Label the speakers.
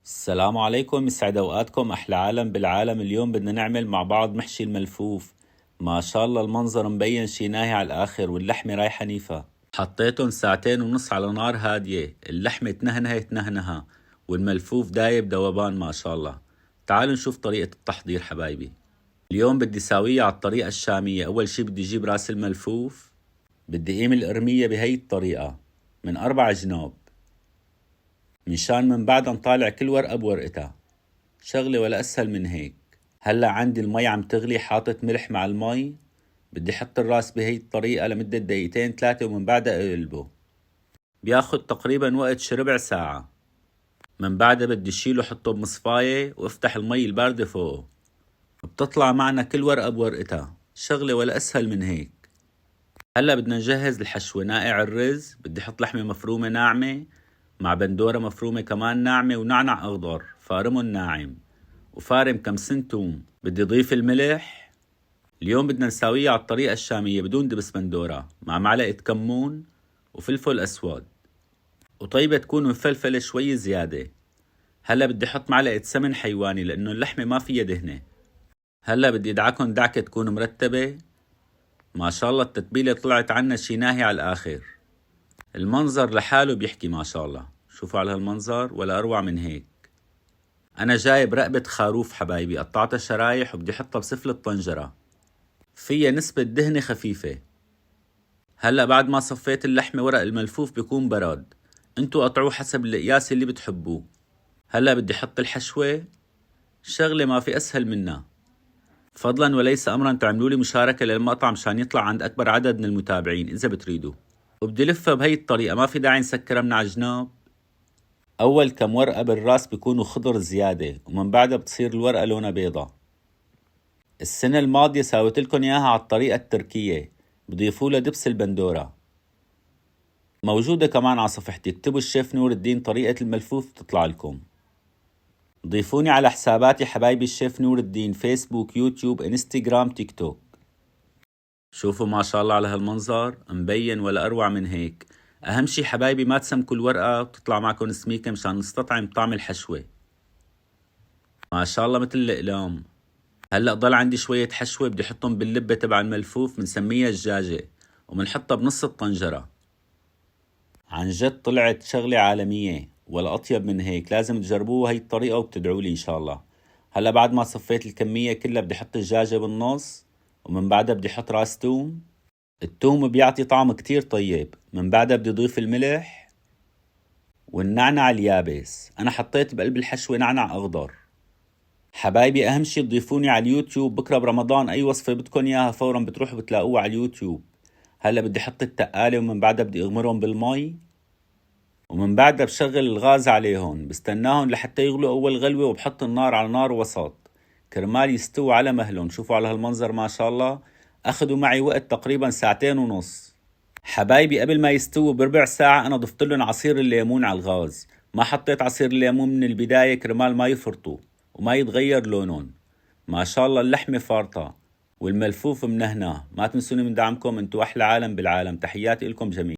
Speaker 1: السلام عليكم، يسعد اوقاتكم احلى عالم بالعالم. اليوم بدنا نعمل مع بعض محشي الملفوف. ما شاء الله المنظر مبين شي ناهي على الاخر واللحمة رايحة نيفة. حطيتهم ساعتين ونص على نار هادية، اللحمة تنهنها والملفوف دايب ذوبان ما شاء الله. تعالوا نشوف طريقة التحضير حبايبي. اليوم بدي ساويه على الطريقة الشامية. اول شي بدي اجيب راس الملفوف، بدي قيم القرمية بهي الطريقة من 4 جناب، منشان من بعدها نطالع كل ورقة بورقتها. شغلة ولا أسهل من هيك. هلأ عندي المي عم تغلي، حاطط ملح مع المي. بدي حط الراس بهي الطريقة لمدة 2-3 ومن بعدها اقلبه. بياخد تقريبا وقت ربع ساعة. من بعدها بدي شيله حطه بمصفاية وافتح المي الباردة فوقه. بتطلع معنا كل ورقة بورقتها. شغلة ولا أسهل من هيك. هلأ بدنا نجهز الحشوة. ناقع الرز، بدي حط لحمة مفرومة ناعمة مع بندورة مفرومة كمان ناعمة ونعنع أخضر فارمهم ناعم، وفارم كم سن توم. بدي ضيف الملح. اليوم بدنا نساويه على الطريقة الشامية بدون دبس بندورة، مع معلقة كمون وفلفل أسود، وطيبة تكون مفلفلة شوي زيادة. هلا بدي حط معلقة سمن حيواني لأنه اللحمة ما فيها دهنة. هلا بدي ادعكن دعكة تكون مرتبة. ما شاء الله التتبيلة طلعت عنا شي ناهي على الآخر. المنظر لحاله بيحكي ما شاء الله. شوفوا على هالمنظر ولا أروع من هيك. أنا جايب رقبة خروف حبايبي، قطعتها شرايح وبدي حطها بسفل الطنجرة، فيها نسبة دهنة خفيفة. هلأ بعد ما صفيت اللحمة ورق الملفوف بيكون برد، انتو قطعوه حسب القياس اللي بتحبوه. هلأ بدي حط الحشوة. شغلة ما في أسهل منها. فضلا وليس أمرا تعملولي مشاركة للمقطع مشان يطلع عند أكبر عدد من المتابعين إذا بتريدوا. وبدي لفها بهي الطريقة، ما في داعي نسكرها من على جناب. أول كم ورقة بالراس بيكونوا خضر زيادة، ومن بعدها بتصير الورقة لونها بيضة. السنة الماضية ساويت لكم إياها على الطريقة التركية، بضيفوا لها دبس البندورة. موجودة كمان على صفحتي، اكتبوا الشيف نور الدين طريقة الملفوف تطلع لكم. ضيفوني على حساباتي حبايبي الشيف نور الدين، فيسبوك، يوتيوب، انستغرام، تيك توك. شوفوا ما شاء الله على هالمنظر، مبين ولا أروع من هيك. أهم شي حبايبي ما تسمكوا الورقة وتطلع معكم سميكة مشان نستطعم طعم الحشوة. ما شاء الله مثل الأقلام. هلأ ضل عندي شوية حشوة بدي حطهم باللبة تبع الملفوف، منسميها الجاجة ومنحطها بنص الطنجرة. عن جد طلعت شغلة عالمية ولا أطيب من هيك. لازم تجربوها هاي الطريقة وبتدعولي إن شاء الله. هلأ بعد ما صفيت الكمية كلها بدي حط الدجاجة بالنص، ومن بعدها بدي حط راس توم. التوم بيعطي طعم كتير طيب. من بعدها بدي ضيف الملح والنعنع اليابس. أنا حطيت بقلب الحشوة نعنع أخضر. حبايبي أهم شي تضيفوني على اليوتيوب. بكرة برمضان أي وصفة بدكن إياها فورا بتروحوا بتلاقوها على اليوتيوب. هلأ بدي حط التقالة ومن بعدها بدي أغمرهم بالمي، ومن بعدها بشغل الغاز عليهم، بستناهم لحتى يغلوا أول غلوة، وبحط النار على نار وسط كرمال يستووا على مهلهم. شوفوا على هالمنظر ما شاء الله. أخذوا معي وقت تقريبا 2.5 ساعات. حبايبي قبل ما يستووا بربع ساعة أنا ضفت لهم عصير الليمون على الغاز. ما حطيت عصير الليمون من البداية كرمال ما يفرطوا وما يتغير لونهم. ما شاء الله اللحمة فارطة والملفوف منهنة. ما تنسوني من دعمكم، انتو أحلى عالم بالعالم. تحياتي لكم جميعا.